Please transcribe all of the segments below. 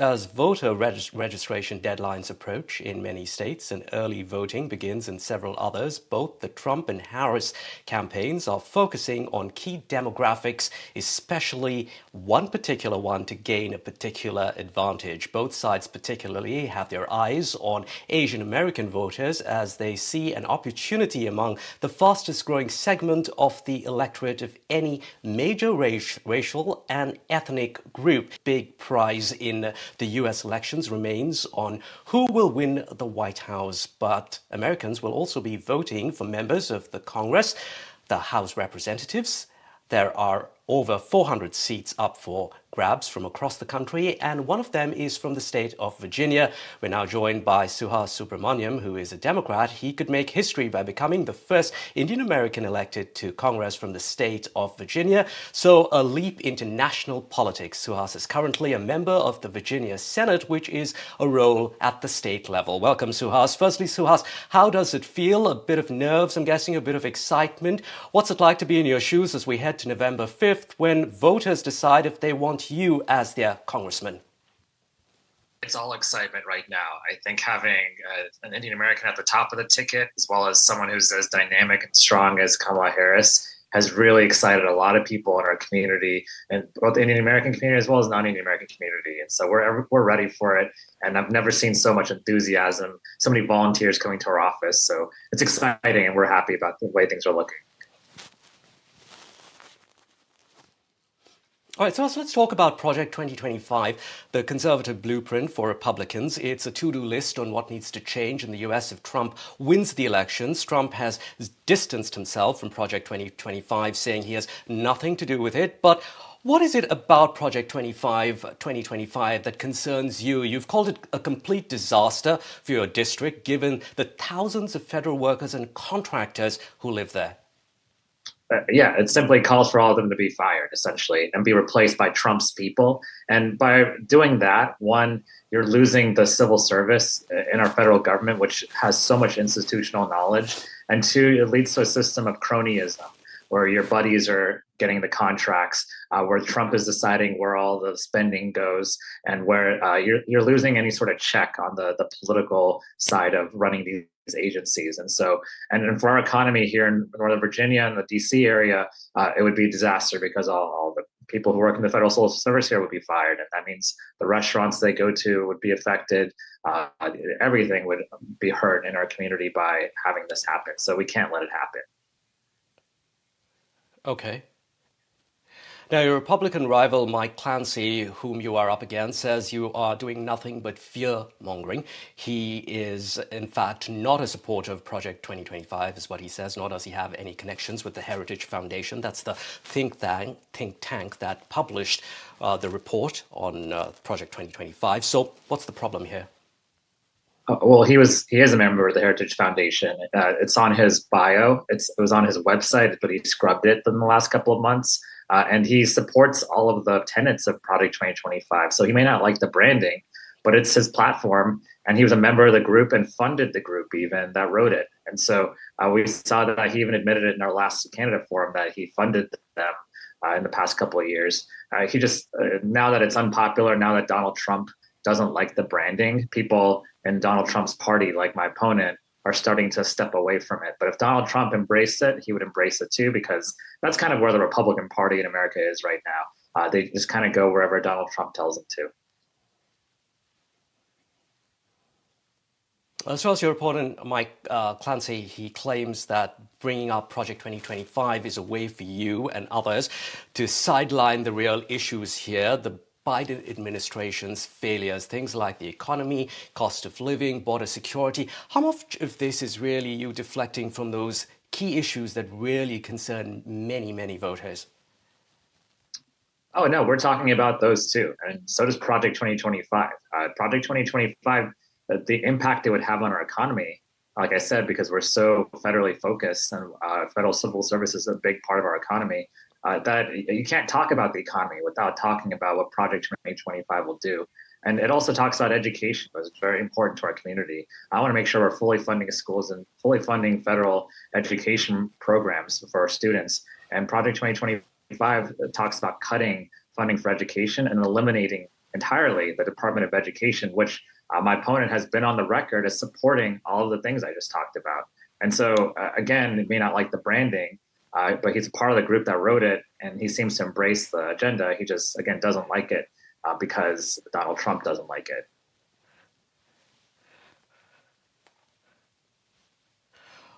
As voter registration deadlines approach in many states and early voting begins in several others, both the Trump and Harris campaigns are focusing on key demographics, especially one particular one to gain a particular advantage. Both sides particularly have their eyes on Asian American voters as they see an opportunity among the fastest growing segment of the electorate of any major racial and ethnic group. Big prize in the US elections remains on who will win the White House, but Americans will also be voting for members of the Congress, the House Representatives. There are over 400 seats up for grabs from across the country, and one of them is from the state of Virginia. We're now joined by Suhas Subramanyam, who is a Democrat. He could make history by becoming the first Indian American elected to Congress from the state of Virginia. So a leap into national politics. Suhas is currently a member of the Virginia Senate, which is a role at the state level. Welcome, Suhas. Firstly, Suhas, how does it feel? A bit of nerves, I'm guessing, a bit of excitement. What's it like to be in your shoes as we head to November 5th when voters decide if they want you as their congressman? It's all excitement right now. I think having an Indian American at the top of the ticket, as well as someone who's as dynamic and strong as Kamala Harris, has really excited a lot of people in our community, and both the Indian American community as well as non-Indian American community. And so we're ready for it. And I've never seen so much enthusiasm, so many volunteers coming to our office. So it's exciting, and we're happy about the way things are looking. All right, so let's talk about Project 2025, the conservative blueprint for Republicans. It's a to-do list on what needs to change in the US if Trump wins the elections. Trump has distanced himself from Project 2025, saying he has nothing to do with it. But what is it about Project 2025 that concerns you? You've called it a complete disaster for your district, given the thousands of federal workers and contractors who live there. Yeah, it simply calls for all of them to be fired, essentially, and be replaced by Trump's people. And by doing that, one, you're losing the civil service in our federal government, which has so much institutional knowledge. And two, it leads to a system of cronyism, where your buddies are getting the contracts, where Trump is deciding where all the spending goes, and where you're losing any sort of check on the political side of running these agencies. And so, and for our economy here in Northern Virginia and the DC area, it would be a disaster because all the people who work in the federal civil service here would be fired. And that means the restaurants they go to would be affected. Everything would be hurt in our community by having this happen. So we can't let it happen. Okay. Now, your Republican rival, Mike Clancy, whom you are up against, says you are doing nothing but fear-mongering. He is, in fact, not a supporter of Project 2025, is what he says, nor does he have any connections with the Heritage Foundation. That's the think tank that published the report on Project 2025. So what's the problem here? Well, he is a member of the Heritage Foundation. It's on his bio. It was on his website, but he scrubbed it in the last couple of months. And he supports all of the tenets of Project 2025. So he may not like the branding, but it's his platform. And he was a member of the group and funded the group even that wrote it. And so we saw that he even admitted it in our last candidate forum that he funded them in the past couple of years. He just, now that it's unpopular, now that Donald Trump doesn't like the branding, people in Donald Trump's party, like my opponent, are starting to step away from it. But if Donald Trump embraced it, he would embrace it too, because that's kind of where the Republican Party in America is right now. They just kind of go wherever Donald Trump tells them to. As well as your opponent, Mike Clancy, he claims that bringing up Project 2025 is a way for you and others to sideline the real issues here, the Biden administration's failures, things like the economy, cost of living, border security. How much of this is really you deflecting from those key issues that really concern many, many voters? Oh, no, we're talking about those too. And so does Project 2025. Project 2025, the impact it would have on our economy, like I said, because we're so federally focused and federal civil service is a big part of our economy, that you can't talk about the economy without talking about what Project 2025 will do. And it also talks about education, which is very important to our community. I want to make sure we're fully funding schools and fully funding federal education programs for our students. And Project 2025 talks about cutting funding for education and eliminating entirely the Department of Education, which my opponent has been on the record as supporting all of the things I just talked about. And so, again, he may not like the branding, but he's a part of the group that wrote it, and he seems to embrace the agenda. He just, again, doesn't like it because Donald Trump doesn't like it.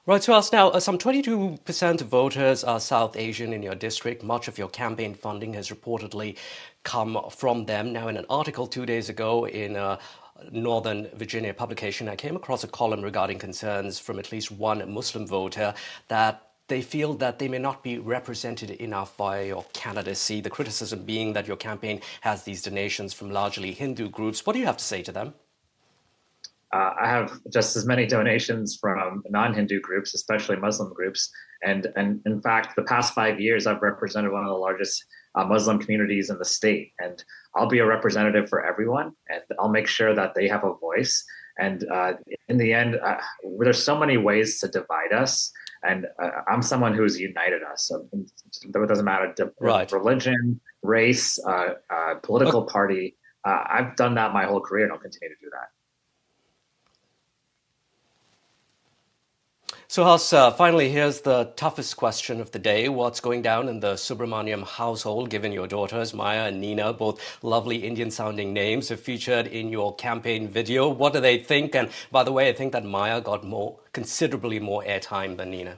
Right, to us now, some 22% of voters are South Asian in your district. Much of your campaign funding has reportedly come from them. Now, in an article 2 days ago in a Northern Virginia publication, I came across a column regarding concerns from at least one Muslim voter that they feel that they may not be represented enough by your candidacy. The criticism being that your campaign has these donations from largely Hindu groups. What do you have to say to them? I have just as many donations from non-Hindu groups, especially Muslim groups. And in fact, the past 5 years, I've represented one of the largest Muslim communities in the state. And I'll be a representative for everyone, and I'll make sure that they have a voice. And in the end, there's so many ways to divide us. And I'm someone who's united us. So it doesn't matter, Right. religion, race, political party. I've done that my whole career, and I'll continue to do that. Suhas, finally, here's the toughest question of the day. What's going down in the Subramanyam household, given your daughters, Maya and Nina, both lovely Indian-sounding names, have featured in your campaign video? What do they think? And by the way, I think that Maya got considerably more airtime than Nina.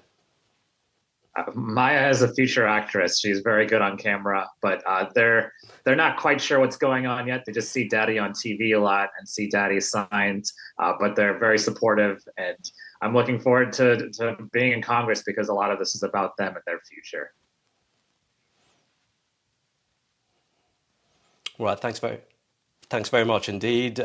Maya is a future actress. She's very good on camera, but they're not quite sure what's going on yet. They just see Daddy on TV a lot and see Daddy's signs, but they're very supportive. And I'm looking forward to being in Congress because a lot of this is about them and their future. Right. Thanks very much indeed.